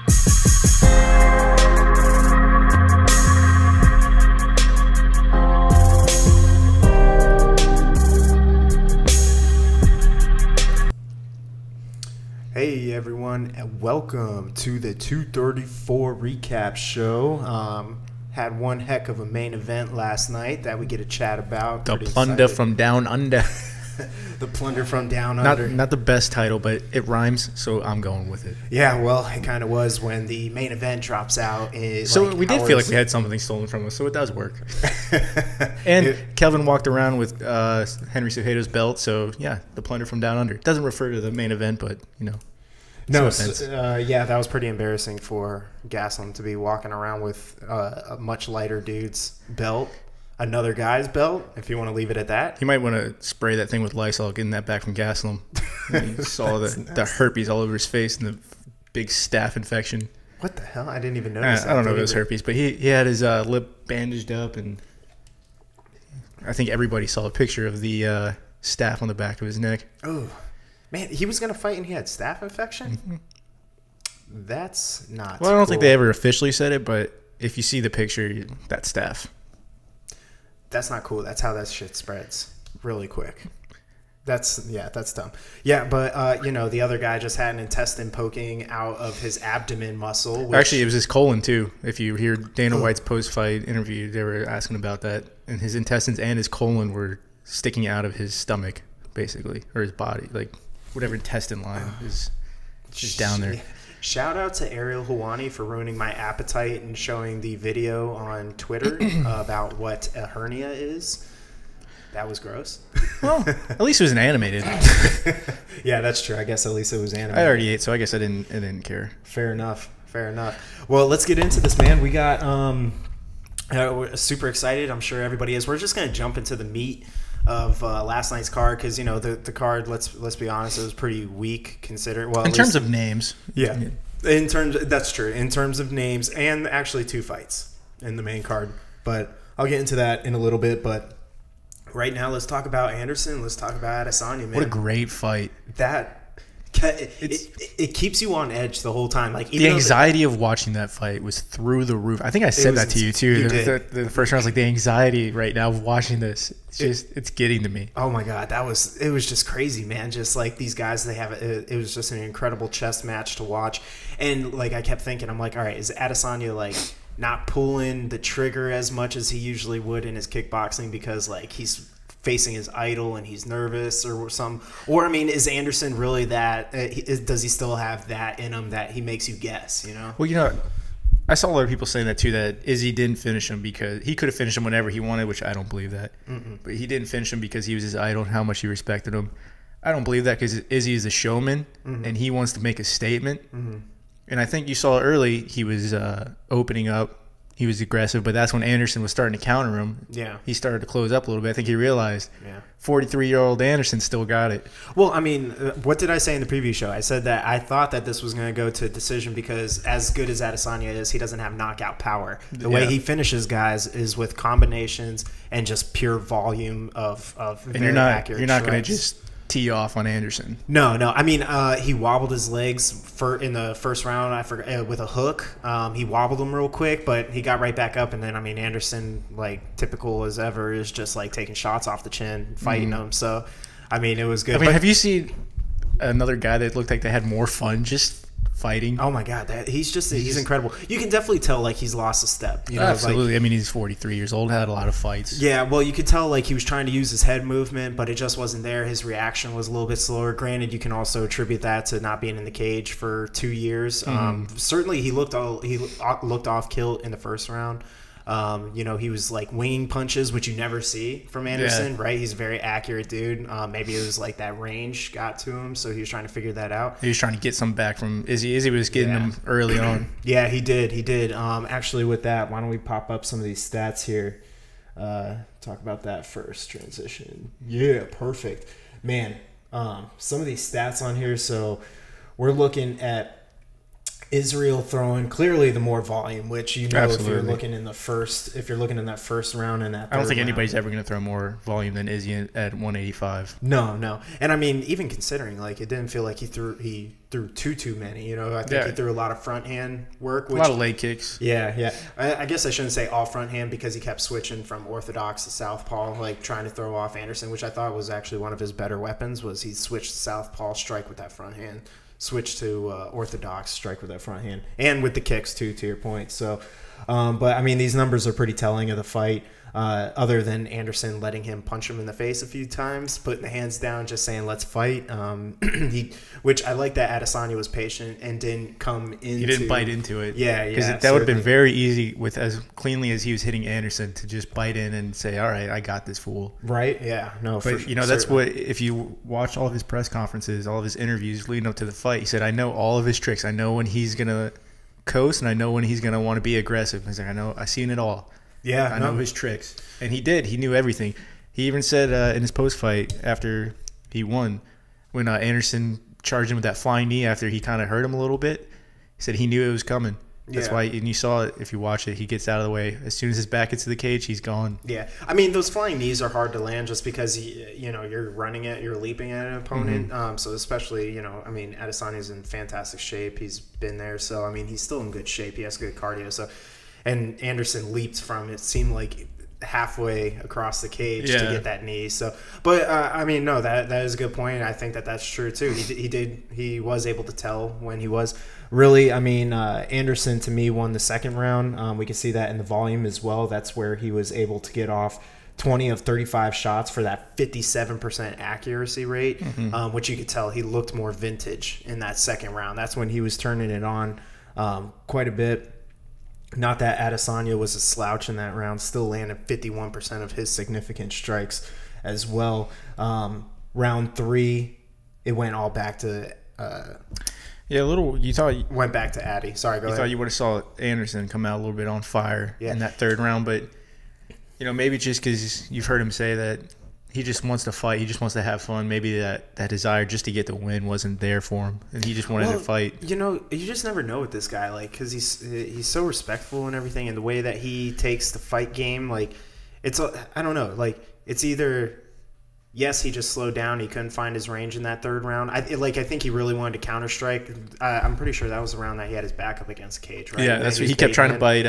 Hey everyone, and welcome to the 234 recap show. Had one heck of a main event last night that we get to chat about. The Plunder from Down Under. The Plunder from Down Under. Not the best title, but it rhymes, so I'm going with it. Yeah, well, it kind of was when the main event drops out. So we did feel like we had something stolen from us, so it does work. And Kelvin walked around with Henry Cejudo's belt, so yeah, the Plunder from Down Under. It doesn't refer to the main event, but you know. No, yeah, that was pretty embarrassing for Gaslam to be walking around with a much lighter dude's belt, another guy's belt, if you want to leave it at that. You might want to spray that thing with Lysol, getting that back from Gaslam. You saw the herpes all over his face and the big staph infection. What the hell? I didn't even notice that. I don't know if it was herpes, but he had his lip bandaged up, and I think everybody saw a picture of the staph on the back of his neck. Oh. Man, he was going to fight and he had staph infection? Mm-hmm. That's not Well, I don't think they ever officially said it, but if you see the picture, that's staph. That's not cool. That's how that shit spreads really quick. That's dumb. Yeah, but, the other guy just had an intestine poking out of his abdomen muscle. Actually, it was his colon, too. If you hear Dana White's post-fight interview, they were asking about that. And his intestines and his colon were sticking out of his stomach, basically, or his body, like whatever intestine line is down there. Shout out to Ariel Helwani for ruining my appetite and showing the video on Twitter about what a hernia is. That was gross. Well, at least it was an animated. Yeah, that's true. I guess at least it was animated. I already ate, so I guess I didn't care. Fair enough. Well, let's get into this, man. We got we're super excited. I'm sure everybody is. We're just gonna jump into the meat of last night's card because the card. Let's be honest, it was pretty weak considered. Well, in terms of names, yeah. That's true. In terms of names, and actually 2 fights in the main card. But I'll get into that in a little bit. But right now, let's talk about Anderson. Let's talk about Adesanya. Man, what a great fight! It keeps you on edge the whole time. Like the anxiety of watching that fight was through the roof. I think I said that to you too. You did. The first round, I was like, the anxiety right now of watching this, it's getting to me. Oh my god, it was just crazy, man. Just like these guys, it was just an incredible chess match to watch. And like I kept thinking, I'm like, all right, is Adesanya like not pulling the trigger as much as he usually would in his kickboxing because like he's facing his idol and he's nervous or something? Or I mean, is Anderson really that? Does he still have that in him that he makes you guess? Well, I saw a lot of people saying that too. That Izzy didn't finish him because he could have finished him whenever he wanted, which I don't believe that. But he didn't finish him because he was his idol and how much he respected him. I don't believe that because Izzy is a showman and he wants to make a statement. And I think you saw early he was opening up. He was aggressive, but that's when Anderson was starting to counter him. Yeah. He started to close up a little bit. I think he realized 43-year-old Anderson still got it. Well, I mean, what did I say in the preview show? I said that I thought that this was going to go to a decision because as good as Adesanya is, he doesn't have knockout power. The way he finishes guys is with combinations and just pure volume of very accurate You're not going to just tee off on Anderson. No. I mean, he wobbled his legs in the first round. I forgot with a hook. He wobbled them real quick, but he got right back up. And then, I mean, Anderson, like typical as ever, is just like taking shots off the chin, fighting them. So, I mean, it was good. I mean, have you seen another guy that looked like they had more fun just fighting? Oh my god, he's incredible. You can definitely tell like he's lost a step. Absolutely. I mean, he's 43 years old, had a lot of fights. Yeah, well, you could tell like he was trying to use his head movement, but it just wasn't there. His reaction was a little bit slower. Granted, you can also attribute that to not being in the cage for 2 years. Certainly, he looked off kilt in the first round. He was like winging punches, which you never see from Anderson, right? He's a very accurate dude. Maybe it was like that range got to him, so he was trying to figure that out. He was trying to get some back from Izzy. Izzy was getting him early on. Yeah, he did. Actually, with that, why don't we pop up some of these stats here? Talk about that first. Transition. Yeah, perfect. Man, some of these stats on here. So we're looking at Israel throwing clearly the more volume, which Absolutely. if you're looking in that first round and that I don't think round, anybody's ever going to throw more volume than Izzy at 185. No, and I mean, even considering like it didn't feel like he threw too many. I think he threw a lot of front hand work, A lot of leg kicks. Yeah. I guess I shouldn't say all front hand because he kept switching from orthodox to southpaw, like trying to throw off Anderson, which I thought was actually one of his better weapons. Was he switched to southpaw, strike with that front hand. Switch to orthodox, strike with that front hand, and with the kicks too. To your point, so, but I mean, these numbers are pretty telling of the fight. Other than Anderson letting him punch him in the face a few times, putting the hands down, just saying let's fight. Which I like that Adesanya was patient and didn't come into. He didn't bite into it. Yeah, because that would have been very easy with as cleanly as he was hitting Anderson to just bite in and say, "All right, I got this fool." Right? Yeah. No. But that's what if you watch all of his press conferences, all of his interviews leading up to the fight, he said, "I know all of his tricks. I know when he's gonna coast, and I know when he's gonna want to be aggressive." He's like, I've seen it all. Yeah, I know his tricks. And he did. He knew everything. He even said in his post-fight after he won, when Anderson charged him with that flying knee after he kind of hurt him a little bit, he said he knew it was coming. That's why, and you saw it if you watch it, he gets out of the way. As soon as his back gets to the cage, he's gone. Yeah. I mean, those flying knees are hard to land just because, you're running it, you're leaping at an opponent. Mm-hmm. So especially, I mean, Adesanya's in fantastic shape. He's been there. So, I mean, he's still in good shape. He has good cardio. So, and Anderson leaped from, it seemed like, halfway across the cage to get that knee. So, but I mean, no, that is a good point. I think that's true too. He was able to tell when he was really. I mean, Anderson to me won the second round. We can see that in the volume as well. That's where he was able to get off 20 of 35 shots for that 57% accuracy rate, which you could tell he looked more vintage in that second round. That's when he was turning it on quite a bit. Not that Adesanya was a slouch in that round, still landed 51% of his significant strikes as well. Round 3, it went all back to went back to Addy. Sorry, go ahead. You thought you would have saw Anderson come out a little bit on fire in that third round, but maybe just because you've heard him say that he just wants to fight, he just wants to have fun. Maybe that desire just to get the win wasn't there for him, and he just wanted to fight. You just never know with this guy, like, because he's so respectful and everything, and the way that he takes the fight game, like, I don't know, like, it's either yes, he just slowed down, he couldn't find his range in that third round. I think he really wanted to counter strike. I'm pretty sure that was the round that he had his back up against the cage, right? Yeah, that's what he kept trying to bite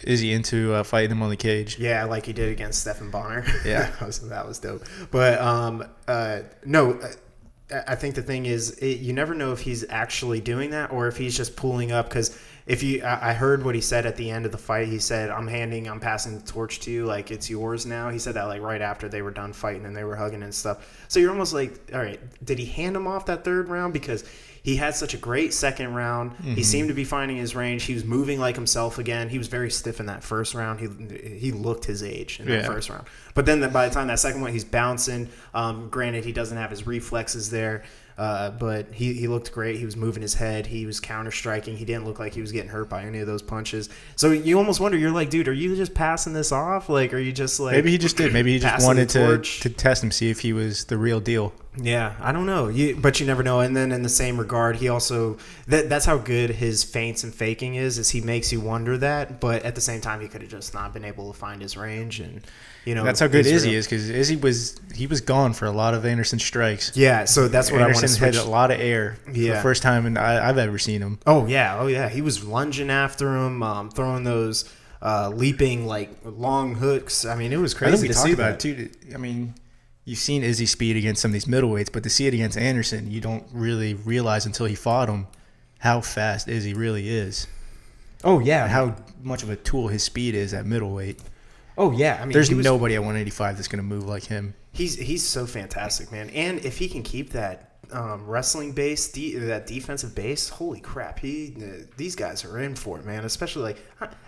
Izzy into fighting him on the cage. Yeah, like he did against Stephan Bonner. Yeah. that was dope. But no, I think the thing is, you never know if he's actually doing that or if he's just pulling up. Because I heard what he said at the end of the fight. He said, I'm passing the torch to you, like it's yours now. He said that like right after they were done fighting and they were hugging and stuff. So you're almost like, all right, did he hand him off that third round? Because he had such a great second round. Mm-hmm. He seemed to be finding his range. He was moving like himself again. He was very stiff in that first round. He looked his age in that first round. But then by the time that second one, he's bouncing. Granted, he doesn't have his reflexes there. But he looked great. He was moving his head. He was counter-striking. He didn't look like he was getting hurt by any of those punches. So you almost wonder, you're like, dude, are you just passing this off? Like, are you just like... Maybe he just did. Maybe he just wanted to test him, see if he was the real deal. Yeah, I don't know. But you never know. And then in the same regard, he also... That's how good his feints and faking is he makes you wonder that. But at the same time, he could have just not been able to find his range. And, that's how good Izzy is, because Izzy was gone for a lot of Anderson's strikes. Yeah, so that's what Anderson I want to switch. Had a lot of air for the first time I've ever seen him. Oh, yeah. He was lunging after him, throwing those leaping, like, long hooks. I mean, it was crazy to see about it, too. I mean... You've seen Izzy's speed against some of these middleweights, but to see it against Anderson, you don't really realize until he fought him how fast Izzy really is. Oh, yeah. And how much of a tool his speed is at middleweight. Oh, yeah. I mean, there's nobody at 185 that's going to move like him. He's so fantastic, man. And if he can keep that wrestling base, that defensive base, holy crap. These guys are in for it, man. Especially, like,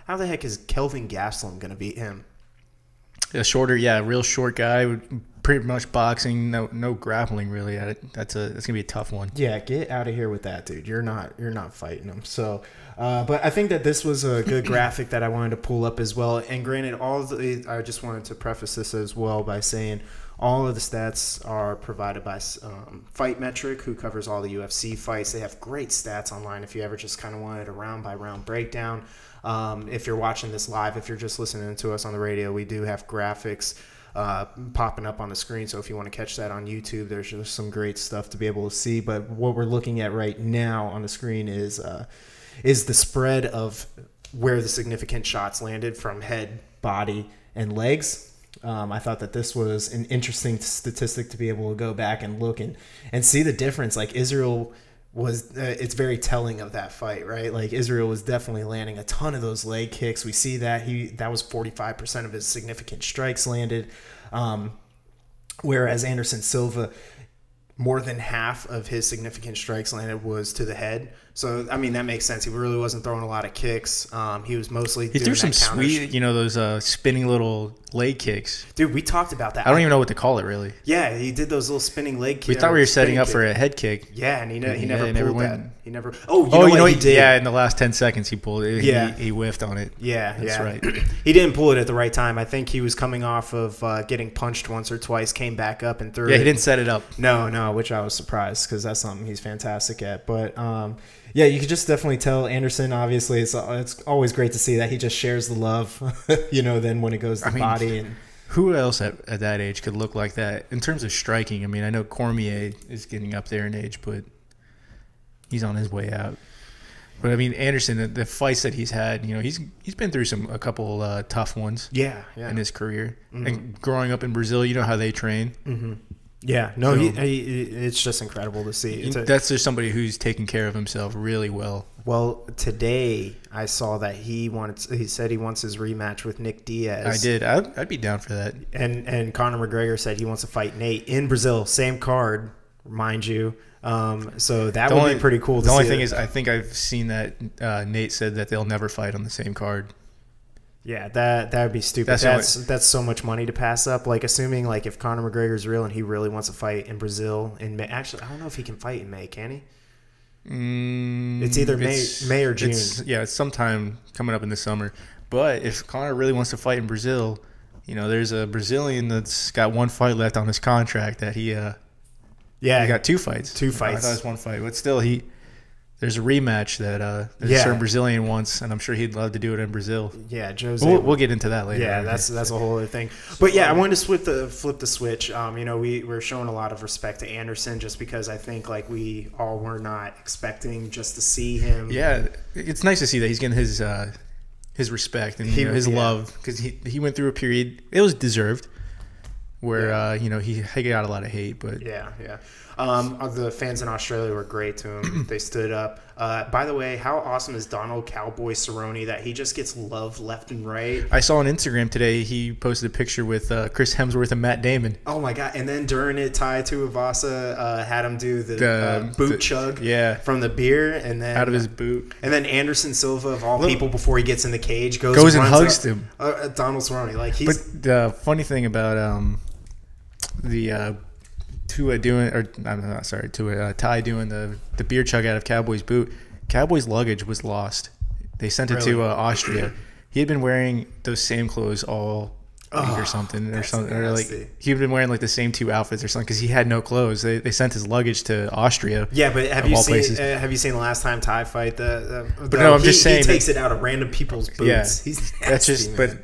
how the heck is Kelvin Gastelum going to beat him? A real short guy, pretty much boxing, no grappling really. That's gonna be a tough one. Yeah, get out of here with that, dude. You're not fighting him. So, but I think that this was a good graphic that I wanted to pull up as well. And granted, I just wanted to preface this as well by saying All of the stats are provided by Fight Metric, who covers all the UFC fights. They have great stats online if you ever just kind of wanted a round-by-round breakdown. If you're watching this live, if you're just listening to us on the radio, we do have graphics popping up on the screen. So if you want to catch that on YouTube, there's just some great stuff to be able to see. But what we're looking at right now on the screen is the spread of where the significant shots landed from head, body, and legs. I thought that this was an interesting statistic to be able to go back and look and see the difference. Like Israel was, it's very telling of that fight, right? Like Israel was definitely landing a ton of those leg kicks. We see that that was 45% of his significant strikes landed. Whereas Anderson Silva, more than half of his significant strikes landed was to the head. So, I mean, that makes sense. He really wasn't throwing a lot of kicks. He was mostly He threw some sweet, those spinning little leg kicks. Dude, we talked about that. I don't even know what to call it, really. Yeah, he did those little spinning leg kicks. We thought we were setting up for a head kick. Yeah, and he never pulled that. He never. Oh, you know what he did? Yeah, in the last 10 seconds he pulled it. Yeah. He whiffed on it. Yeah, that's right. He didn't pull it at the right time. I think he was coming off of getting punched once or twice, came back up and threw it. Yeah, he didn't set it up. No, which I was surprised because that's something he's fantastic at. But yeah, you could just definitely tell Anderson. Obviously, it's always great to see that he just shares the love. Then when it goes to body and. Who else at that age could look like that in terms of striking? I mean, I know Cormier is getting up there in age, but he's on his way out. But I mean, Anderson, the fights that he's had, he's been through a couple tough ones. Yeah. In his career, and growing up in Brazil, you know how they train. Mm-hmm. Yeah, no, so, it's just incredible to see. That's just somebody who's taking care of himself really well. Well, today I saw that he said he wants his rematch with Nick Diaz. I did. I'd be down for that. And Conor McGregor said he wants to fight Nate in Brazil, same card, mind you. So that would be pretty cool. The only thing is, I think I've seen that Nate said that they'll never fight on the same card. Yeah, that would be stupid. That's so much money to pass up. Like, assuming like if Conor McGregor's real and he really wants to fight in Brazil in May. Actually, I don't know if he can fight in May. Can he? It's either May or June. It's sometime coming up in the summer. But if Conor really wants to fight in Brazil, there's a Brazilian that's got one fight left on his contract that he got two fights. Two fights. I thought it was one fight, but still there's a rematch that a certain Brazilian wants, and I'm sure he'd love to do it in Brazil. Yeah, Jose. We'll get into that later. Yeah, that's a whole other thing. But yeah, I wanted to flip the switch. We're showing a lot of respect to Anderson just because I think like we all were not expecting just to see him. Yeah, it's nice to see that he's getting his respect and his love because he went through a period. It was deserved. Where he got a lot of hate, but yeah. The fans in Australia were great to him. They stood up. By the way, how awesome is Donald Cowboy Cerrone that he just gets love left and right? I saw on Instagram today he posted a picture with Chris Hemsworth and Matt Damon. Oh my god! And then during it, Tai Tuivasa had him do the boot chug from the beer, and then out of his boot. And then Anderson Silva, of all people, before he gets in the cage, goes and hugs him. Donald Cerrone, like he's. But the funny thing about Tai doing the beer chug out of Cowboy's boot. Cowboy's luggage was lost. They sent it to Austria. He had been wearing those same clothes all week or something, or like he'd been wearing like the same two outfits or something because he had no clothes. They sent his luggage to Austria. Yeah, but have you seen the last time Tai fight? I'm just saying he takes it out of random people's boots. Yeah, he's nasty, that's just. Man. But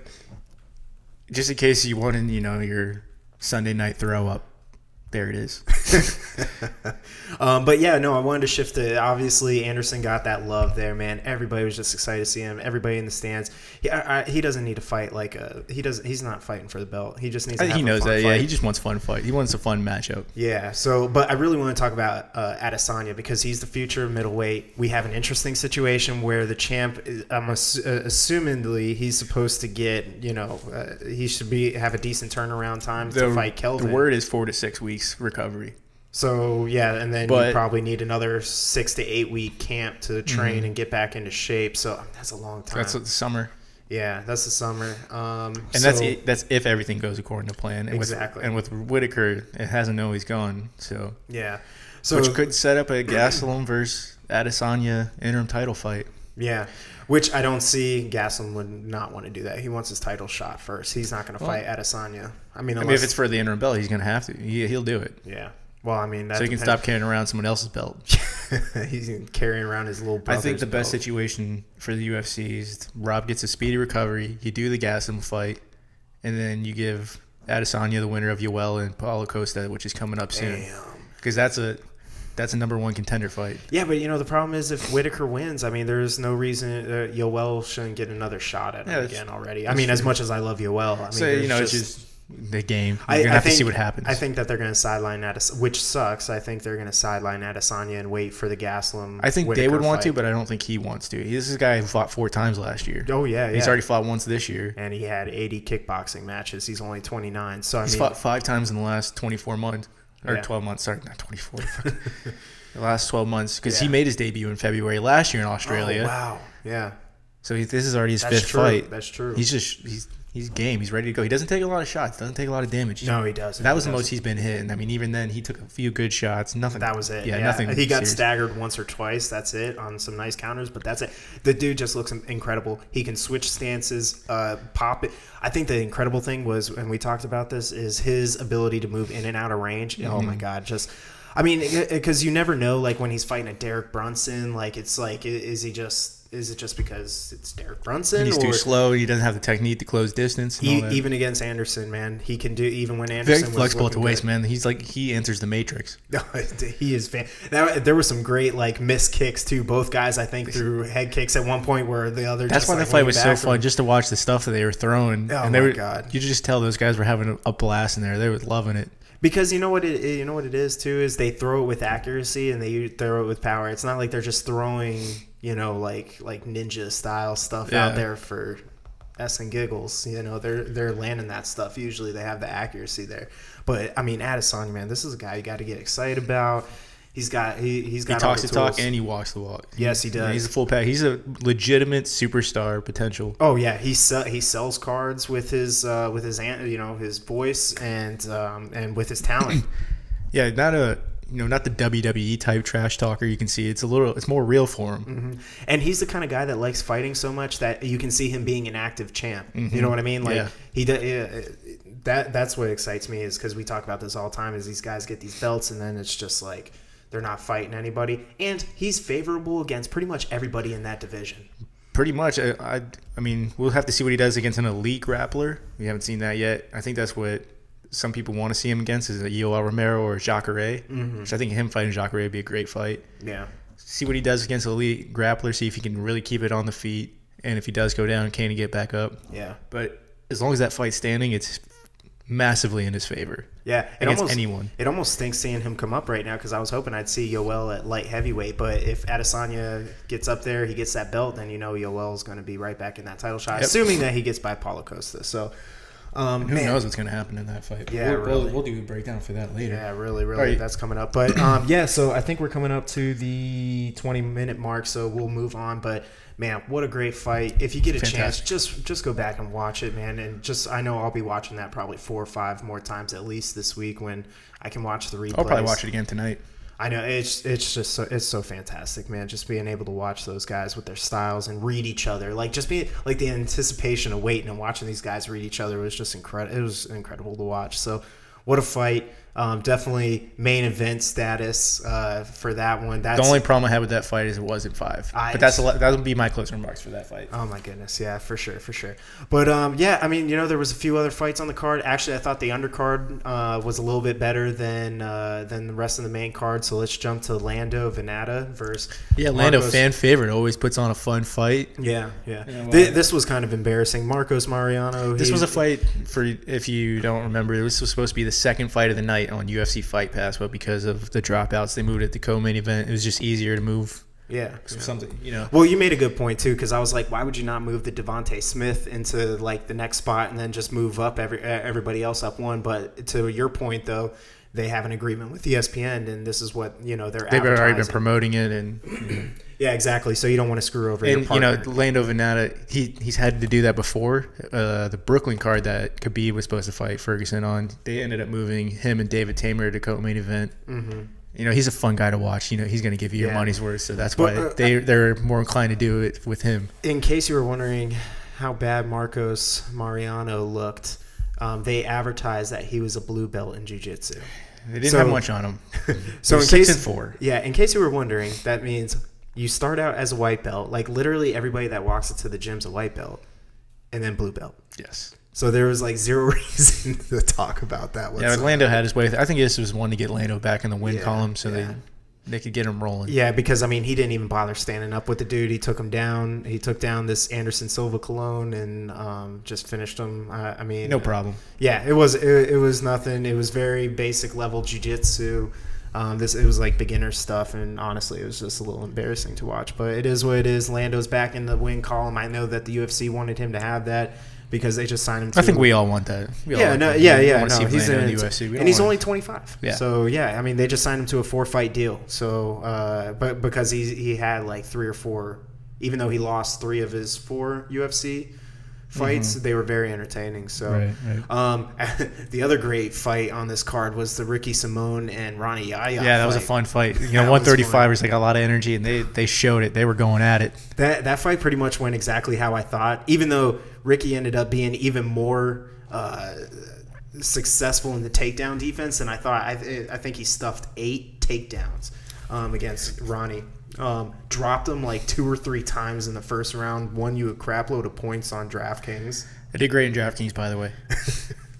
just in case you wanted, your Sunday night throw up. There it is. But yeah, no, I wanted to shift to obviously Anderson got that love there, man. Everybody was just excited to see him. Everybody in the stands. He doesn't need to fight he's not fighting for the belt. He just needs to have a fun fight. Yeah, he just wants fun fight. He wants a fun matchup. Yeah. So, but I really want to talk about Adesanya because he's the future of middleweight. We have an interesting situation where the champ, assumedly, he's supposed to get, he should have a decent turnaround time to fight Kelvin. The word is 4 to 6 weeks recovery. So yeah, and then you probably need another 6 to 8 week camp to train and get back into shape. So that's a long time. That's the summer. Yeah, that's the summer. That's if everything goes according to plan. And exactly. With Whitaker, it hasn't always gone. So yeah, which could set up a Gastelum versus Adesanya interim title fight. Yeah, which I don't see. Gastelum would not want to do that. He wants his title shot first. He's not going to fight Adesanya. I mean, if it's for the interim belt, he's going to have to. He'll do it. Yeah. Well, I mean, that so he can stop carrying around someone else's belt. He's carrying around his little brother's I think the best belt. situation for the UFC is Rob gets a speedy recovery. You do the Gastelum fight, and then you give Adesanya the winner of Yoel and Paulo Costa, which is coming up soon. Because that's a number one contender fight. Yeah, but the problem is if Whitaker wins, I mean, there's no reason Yoel shouldn't get another shot at him again already. I mean, as much as I love Yoel, I mean, so it's just the game. You're gonna have to see what happens. I think that they're going to sideline Adesanya, which sucks. I think they're going to sideline Adesanya and wait for the Gastelum. I think Whitaker they would want fight. to, but I don't think he wants to. This is a guy who fought 4 times last year. Oh yeah, He's already fought once this year, and he had 80 kickboxing matches. He's only 29, so he's fought 5 times in the last 24 months or 12 months. Sorry, not 24. The last 12 months, because he made his debut in February last year in Australia. Oh, wow. Yeah. So this is already his 5th fight. That's true. He's game. He's ready to go. He doesn't take a lot of shots. Doesn't take a lot of damage. No, he doesn't. That was the most he's been hit. And I mean, even then, he took a few good shots. Nothing. That was it. Yeah, nothing. He got serious. staggered once or twice. That's it on some nice counters, but that's it. The dude just looks incredible. He can switch stances, pop it. I think the incredible thing was, and we talked about this, is his ability to move in and out of range. Oh my God, I mean, because you never know, like when he's fighting a Derek Brunson, like it's like, is it just because it's Derek Brunson? And he's too slow. He doesn't have the technique to close distance. Even against Anderson, man, he can do. Even when Anderson very flexible was at the waist, man. He enters the matrix. He is there were some great like missed kicks too. Both guys, I think, threw head kicks at one point where the other. That's why the fight was so fun, just to watch the stuff that they were throwing. Oh my God! You just tell those guys were having a blast in there. They were loving it. Because you know what it is too, is they throw it with accuracy and they throw it with power. It's not like they're just throwing, like ninja style stuff out there for s and giggles. They're landing that stuff. Usually they have the accuracy there. But I mean, Adesanya, man, this is a guy you got to get excited about. He talks the talk and he walks the walk. Yes, he does. He's a full pack. He's a legitimate superstar potential. Oh yeah, he sells cards with his his voice and with his talent. Yeah, not the WWE type trash talker. You can see it's more real for him. Mm-hmm. And he's the kind of guy that likes fighting so much that you can see him being an active champ. Mm-hmm. You know what I mean? Like that's what excites me, is because we talk about this all the time. Is these guys get these belts and then it's just like they're not fighting anybody, and he's favorable against pretty much everybody in that division. Pretty much. I mean, we'll have to see what he does against an elite grappler. We haven't seen that yet. I think that's what some people want to see him against, is a Yoel Romero or Jacare, which I think him fighting Jacare would be a great fight. Yeah. See what he does against an elite grappler, see if he can really keep it on the feet, and if he does go down, can he get back up? Yeah. But as long as that fight's standing, it's massively in his favor. Yeah, anyone. It almost stinks seeing him come up right now, because I was hoping I'd see Yoel at light heavyweight. But if Adesanya gets up there, he gets that belt, then Yoel's going to be right back in that title shot, assuming that he gets by Paulo Costa. So who knows what's going to happen in that fight? Yeah, we'll do a breakdown for that later. Yeah, really, right. That's coming up. But so I think we're coming up to the 20-minute mark, so we'll move on. But man, what a great fight! If you get a chance, just go back and watch it, man. And I know I'll be watching that probably 4 or 5 more times at least this week when I can watch the replays. I'll probably watch it again tonight. I know it's just so fantastic, man. Just being able to watch those guys with their styles and read each other, like just being like the anticipation of waiting and watching these guys read each other was just incredible. It was incredible to watch. So, what a fight! Definitely main event status for that one. The only problem I had with that fight is it wasn't 5. But that would be my closing remarks for that fight. Oh my goodness, yeah, for sure. But I mean, there was a few other fights on the card. Actually, I thought the undercard was a little bit better than the rest of the main card. So let's jump to Lando Venata versus Lando, fan favorite, always puts on a fun fight. Yeah. This was kind of embarrassing. Marcos Mariano. This was a fight for, if you don't remember, this was supposed to be the second fight of the night on UFC Fight Pass, but because of the dropouts, they moved it to co-main event. It was just easier to move. Something, Well, you made a good point too, because I was like, why would you not move the Devontae Smith into like the next spot and then just move up everybody else up one? But to your point though, they have an agreement with ESPN, and this is what they've already been promoting it, and yeah, exactly. So you don't want to screw over your partner. Lando Venata, he's had to do that before. The Brooklyn card that Khabib was supposed to fight Ferguson on, they ended up moving him and David Tamer to co-main event. he's a fun guy to watch. He's going to give you your money's worth. So that's why But, they're more inclined to do it with him. In case you were wondering how bad Marcos Mariano looked, they advertised that he was a blue belt in jiu-jitsu. They didn't have much on him. So in 6-4. Yeah, in case you were wondering, that means you start out as a white belt. Like literally everybody that walks into the gym's a white belt, and then blue belt. Yes. So there was like zero reason to talk about that. Yeah, but Lando had his way. I think this was one to get Lando back in the win column so they could get him rolling. Yeah, because I mean he didn't even bother standing up with the dude. He took him down. He took down this Anderson Silva clone and just finished him. I mean, no problem. Yeah, it was nothing. It was very basic level jiu-jitsu. It was like beginner stuff, and honestly, it was just a little embarrassing to watch. But it is what it is. Lando's back in the win column. I know that the UFC wanted him to have that because they just signed him. I think we all want that. He's in the UFC, and he's only 25. Yeah. So yeah, I mean, they just signed him to a 4-fight deal. So, but because he had like 3 or 4, even though he lost 3 of his 4 UFC fights, they were very entertaining. So, the other great fight on this card was the Ricky Simone and Ronnie Yaya. Yeah, that was a fun fight. 135 was like a lot of energy, and they showed it. They were going at it. That fight pretty much went exactly how I thought. Even though Ricky ended up being even more successful in the takedown defense than I thought. I think he stuffed 8 takedowns against Ronnie. Dropped him like 2 or 3 times in the first round. Won you a crap load of points on DraftKings. I did great in DraftKings, by the way.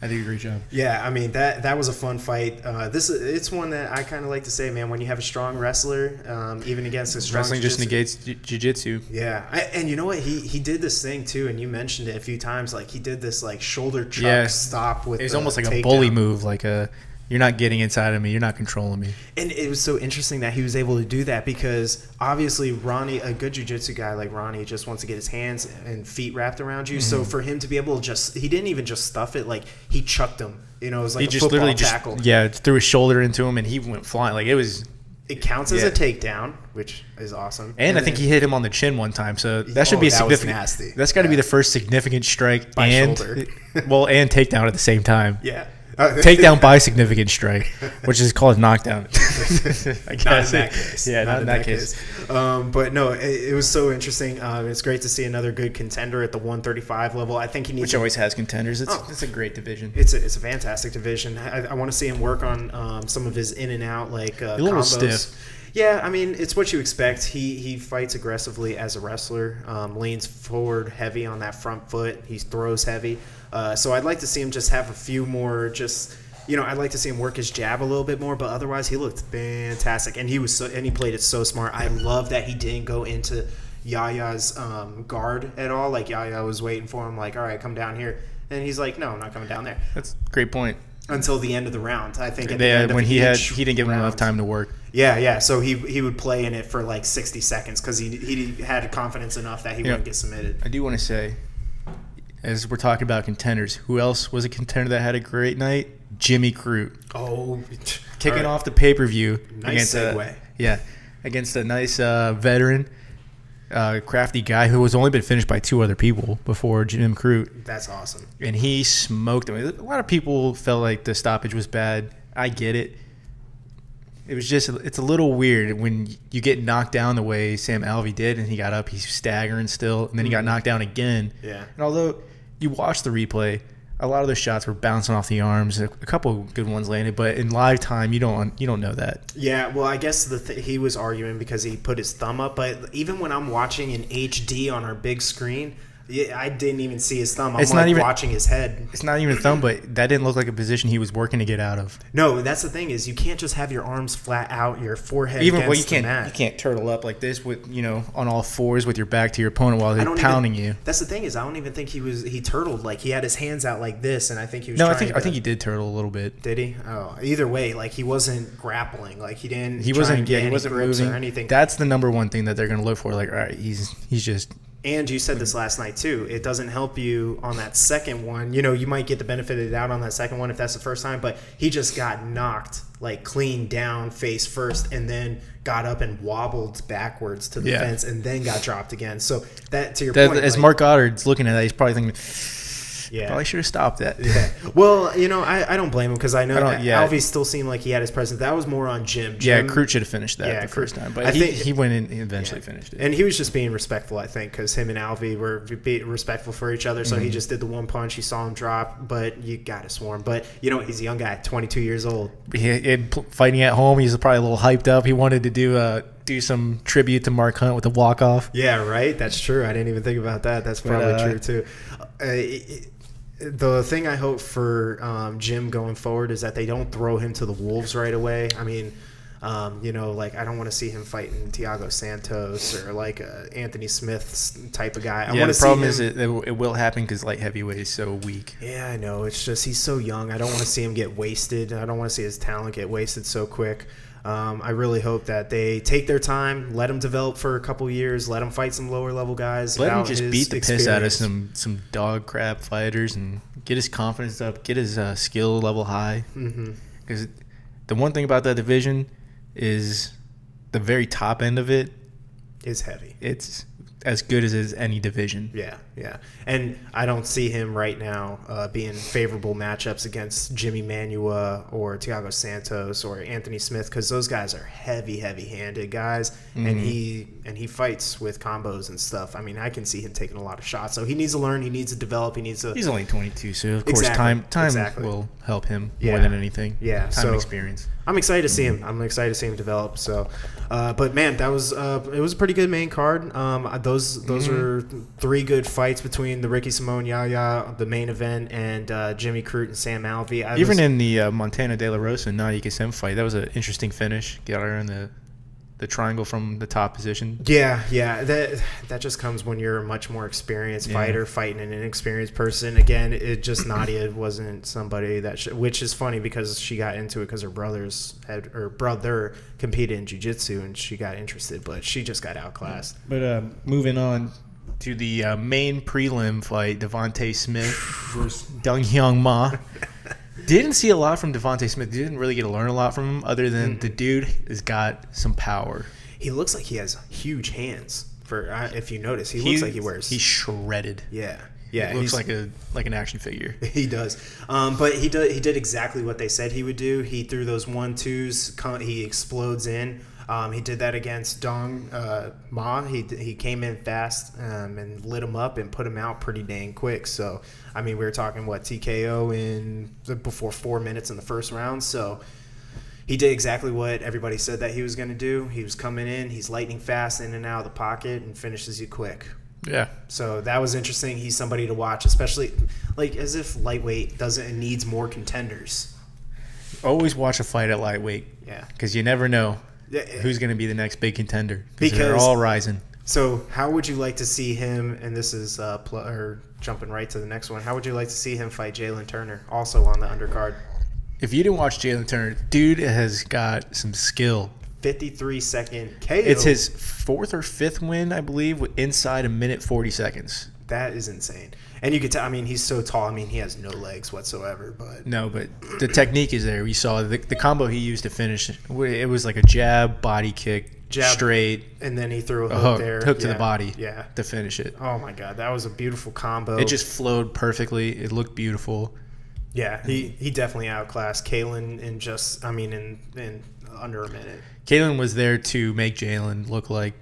I did a great job. Yeah, I mean that was a fun fight. It's one that I kind of like to say, man. When you have a strong wrestler, even against a strong wrestling just negates jiu-jitsu. Yeah, and you know what? He did this thing too, and you mentioned it a few times. Like he did this like shoulder chuck stop with. It was almost like a bully move, like a. You're not getting inside of me. You're not controlling me. And it was so interesting that he was able to do that because obviously Ronnie, a good jiu-jitsu guy like Ronnie, just wants to get his hands and feet wrapped around you. So for him to be able to he didn't even just stuff it. Like he chucked him. It was like a football tackle. Threw his shoulder into him and he went flying. Like it counts as a takedown, which is awesome. And I think he hit him on the chin one time. So that should be a significant. Nasty. That's got to be the first significant strike by shoulder. And takedown at the same time. Yeah. Takedown by significant strike, which is called knockdown. I guess. Not in that case. Yeah, not in that case. But no, it was so interesting. It's great to see another good contender at the 135 level. I think he needs. Which always has contenders. It's a great division. It's a fantastic division. I want to see him work on some of his in and out like a little combos. Stiff. Yeah, I mean, it's what you expect. He fights aggressively as a wrestler, leans forward heavy on that front foot. He throws heavy. So I'd like to see him just have a few more I'd like to see him work his jab a little bit more, but otherwise he looked fantastic. And he played it so smart. I love that he didn't go into Yaya's guard at all. Like Yaya was waiting for him like, all right, come down here. And he's like, no, I'm not coming down there. That's a great point. Until the end of the round, I think. When he didn't give him enough time to work. Yeah. So he would play in it for like 60 seconds because he had confidence enough that he wouldn't get submitted. I do want to say, as we're talking about contenders, who else was a contender that had a great night? Jimmy Crute. Oh, kicking off the pay-per-view. Nice segue. Against a nice veteran, crafty guy who has only been finished by 2 other people before Jim Crute. That's awesome. And he smoked him. A lot of people felt like the stoppage was bad. I get it. It's a little weird when you get knocked down the way Sam Alvey did, and he got up, he's staggering still, and then he got knocked down again. Yeah. And although you watch the replay, a lot of those shots were bouncing off the arms. A couple of good ones landed, but in live time, you don't know that. Yeah, well, I guess he was arguing because he put his thumb up, but even when I'm watching in HD on our big screen, I didn't even see his thumb. I'm watching his head. It's not even a thumb, but that didn't look like a position he was working to get out of. No, that's the thing is you can't just have your arms flat out, your forehead against the mat. You can't turtle up like this with on all fours with your back to your opponent while they're pounding you. That's the thing is I don't even think he turtled. Like he had his hands out like this, and I think he was. No, I think he did turtle a little bit. Did he? Oh, either way, like he wasn't grappling. Like he didn't. He wasn't moving or anything. That's the number one thing that they're going to look for. Like, all right, he's just. And you said this last night, too. It doesn't help you on that second one. You might get the benefit of the doubt on that second one if that's the first time, but he just got knocked, like, clean down face first and then got up and wobbled backwards to the fence and then got dropped again. So, that, to your point. As Mark Goddard's looking at that, he's probably thinking, Yeah. Probably should have stopped that. Yeah. Well, you know, I don't blame him because I know Alvey still seemed like he had his presence. That was more on Jim. Yeah, Crute should have finished that the first time. But he went in and eventually finished it. And he was just being respectful, I think, because him and Alvey were being respectful for each other. So he just did the one punch. He saw him drop, but you got to swarm. But, you know, he's a young guy, 22 years old. Fighting at home, he's probably a little hyped up. He wanted to do some tribute to Mark Hunt with the walk-off. Yeah, right? That's true. I didn't even think about that. That's probably true, too. The thing I hope for Jim going forward is that they don't throw him to the wolves right away. I mean, you know, like I don't want to see him fighting Thiago Santos or like Anthony Smith type of guy. The problem is it will happen because light heavyweight is so weak. Yeah, I know. It's just he's so young. I don't want to see him get wasted. I don't want to see his talent get wasted so quick. I really hope that they take their time, let him develop for a couple years, let him fight some lower level guys. Let him just beat the piss out of some dog crap fighters and get his confidence up, get his skill level high. Because the one thing about that division is the very top end of it is heavy. It's as good as any division. Yeah, yeah. And I don't see him right now being favorable matchups against Jimmy Manua or Thiago Santos or Anthony Smith because those guys are heavy-handed guys, and he fights with combos and stuff. I mean, I can see him taking a lot of shots. So he needs to learn. He needs to develop. He needs to. He's only 22, so of course time will help him more than anything. Yeah, time and experience. I'm excited to see him. I'm excited to see him develop. So, but man, that was it was a pretty good main card. Those are three good fights between the Ricky Simone Yaya, the main event, and Jimmy Crute and Sam Alvey. Even in the Montana De La Rosa and Nadia Kassem fight, that was an interesting finish. Got her in the triangle from the top position. Yeah. That just comes when you're a much more experienced fighter fighting an inexperienced person. Again, it just Nadia wasn't somebody that which is funny because she got into it because her brother competed in jiu-jitsu and she got interested, but she just got outclassed. But moving on to the main prelim fight, Devontae Smith versus Dong Hyung Ma. Didn't see a lot from Devontae Smith. Didn't really get to learn a lot from him other than the dude has got some power. He looks like he has huge hands. If you notice, he looks like he wears. He's shredded. Yeah. He looks like an action figure. He does. But he did exactly what they said he would do. He threw those 1-2s. He explodes in. He did that against Dong Ma. He came in fast and lit him up and put him out pretty dang quick. So, I mean, we were talking, TKO before 4 minutes in the first round. So, he did exactly what everybody said that he was going to do. He was coming in. He's lightning fast in and out of the pocket and finishes you quick. Yeah. So, that was interesting. He's somebody to watch, especially like as if lightweight needs more contenders. Always watch a fight at lightweight. Yeah. Because you never know who's going to be the next big contender because they're all rising. So how would you like to see him, and this is jumping right to the next one, how would you like to see him fight Jalen Turner, also on the undercard? If you didn't watch Jalen Turner, dude has got some skill. 53-second KO. It's his 4th or 5th win, I believe, inside a minute 40 seconds. That is insane. And you could tell, I mean, he's so tall. I mean, he has no legs whatsoever. But the technique is there. We saw the combo he used to finish. It was like a jab, body kick, straight. And then he threw a hook there. Hook to the body to finish it. Oh, my God. That was a beautiful combo. It just flowed perfectly. It looked beautiful. Yeah, he definitely outclassed Kalen in under a minute. Kalen was there to make Jalen look like,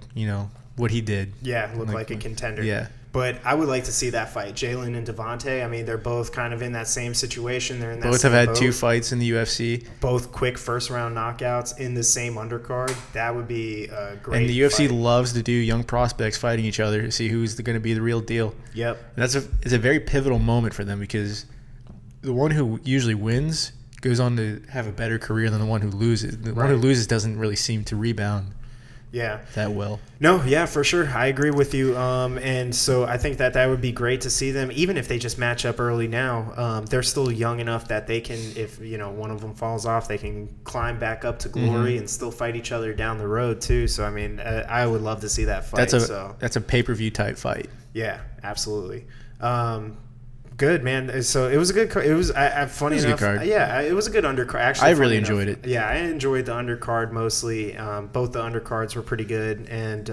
what he did. Yeah, look like a contender. Yeah. But I would like to see that fight. Jalen and Devontae, I mean, they're both kind of in that same situation. They're in that both have had 2 fights in the UFC. Both quick first-round knockouts in the same undercard. That would be a great And the UFC fight. loves to do young prospects fighting each other to see who's going to be the real deal. Yep. And it's a very pivotal moment for them because the one who usually wins goes on to have a better career than the one who loses. The one who loses doesn't really seem to rebound. Yeah. That well. No, yeah, for sure. I agree with you. And so I think that would be great to see them, even if they just match up early now. They're still young enough that they can, if one of them falls off, they can climb back up to glory and still fight each other down the road too. So I mean, I would love to see that fight. That's a pay-per-view type fight. Yeah, absolutely. Good, man. So it was a good. It was funny enough. Good card. Yeah, it was a good undercard. Actually, I really enjoyed it. Yeah, I enjoyed the undercard mostly. Both the undercards were pretty good, and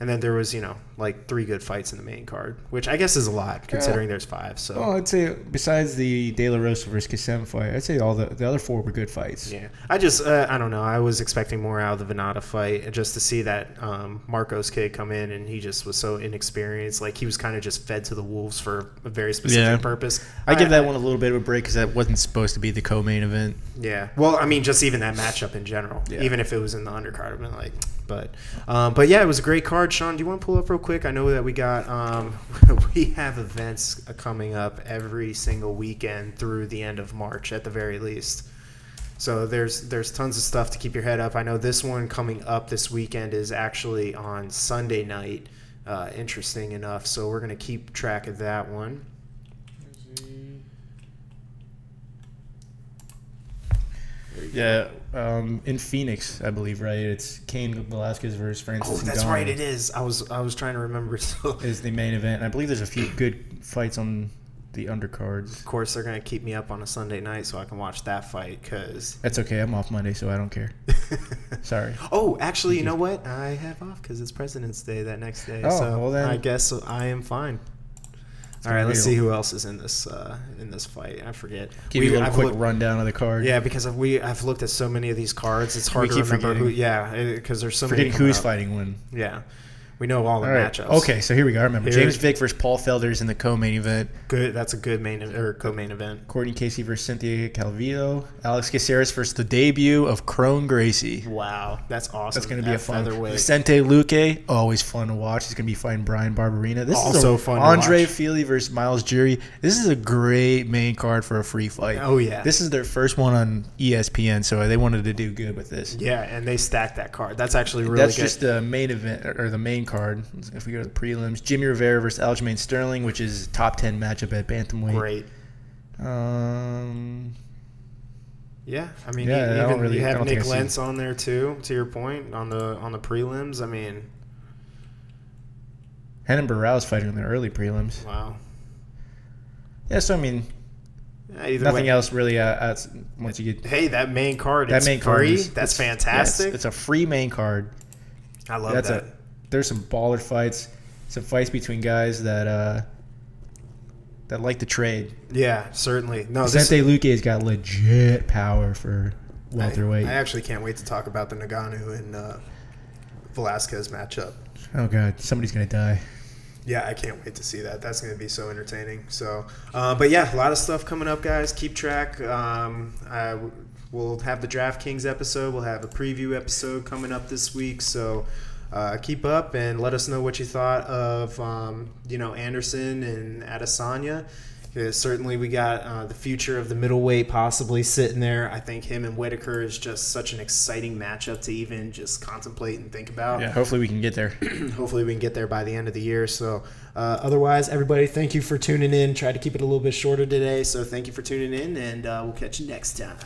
And then there was, like 3 good fights in the main card, which I guess is a lot considering there's 5. So I'd say besides the De La Rosa versus Kasem fight, I'd say all the other 4 were good fights. Yeah, I just I don't know. I was expecting more out of the Venata fight, just to see that Marcos kid come in, and he just was so inexperienced. Like he was kind of just fed to the wolves for a very specific purpose. I give that one a little bit of a break because that wasn't supposed to be the co-main event. Yeah, well, I mean, just even that matchup in general, even if it was in the undercard, I've been like. But yeah, it was a great card. Sean, do you want to pull up real quick? I know that we got we have events coming up every single weekend through the end of March at the very least. So there's tons of stuff to keep your head up. I know this one coming up this weekend is actually on Sunday night. Interesting enough. So we're gonna keep track of that one. Yeah, in Phoenix, I believe, right? It's Cain Velasquez versus Francis. Oh, that's right. It is. I was trying to remember. So is the main event. And I believe there's a few good fights on the undercards. Of course, they're gonna keep me up on a Sunday night so I can watch that fight. Cause that's okay. I'm off Monday, so I don't care. Sorry. Oh, actually, you know what? I have off because it's President's Day that next day. Oh, so well then, I guess I am fine. All right, let's see who else is in this fight. I forget. Give you a little quick rundown of the card. Yeah, because I've looked at so many of these cards, it's hard to remember who. Yeah, because there's so many. Forgetting who's fighting when. Yeah, we know all the matchups. Okay, so here we go. I remember James Vick versus Paul Felder's in the co-main event. Good, that's a good co-main event. Courtney Casey versus Cynthia Calvillo. Alex Caceres versus the debut of Crone Gracie. Wow, that's awesome. That's going to be a fun featherweight. Vicente Luque, always fun to watch. He's going to be fighting Brian Barberina. This also is fun to Andre watch. Feely versus Miles Jury. This is a great main card for a free fight. Oh yeah, this is their first one on ESPN, so they wanted to do good with this. Yeah, and they stacked that card. That's actually really That's good. just the main event or the main card. If we go to the prelims, Jimmy Rivera versus Aljamain Sterling, which is top 10 matchup at bantamweight. Great. Yeah, I mean, you have Nick Lentz on there too. To your point, on the prelims, I mean, Renan Barrow's fighting in the early prelims. Wow. Yeah, so I mean, nothing else really. Once you get that main card, free. That's fantastic. Yeah, it's a free main card. I love that. There's some baller fights, some fights between guys that like to trade. Yeah, certainly. No, Vicente Luque's got legit power for welterweight. I actually can't wait to talk about the Ngannou and Velasquez matchup. Oh god, somebody's gonna die. Yeah, I can't wait to see that. That's going to be so entertaining. So, but yeah, a lot of stuff coming up, guys. Keep track. We'll have the DraftKings episode. We'll have a preview episode coming up this week. So keep up and let us know what you thought of Anderson and Adesanya. Certainly, we got the future of the middleweight possibly sitting there. I think him and Whitaker is just such an exciting matchup to even just contemplate and think about. Yeah, hopefully we can get there. Hopefully we can get there by the end of the year. So otherwise, everybody, thank you for tuning in. Tried to keep it a little bit shorter today, so thank you for tuning in, and we'll catch you next time.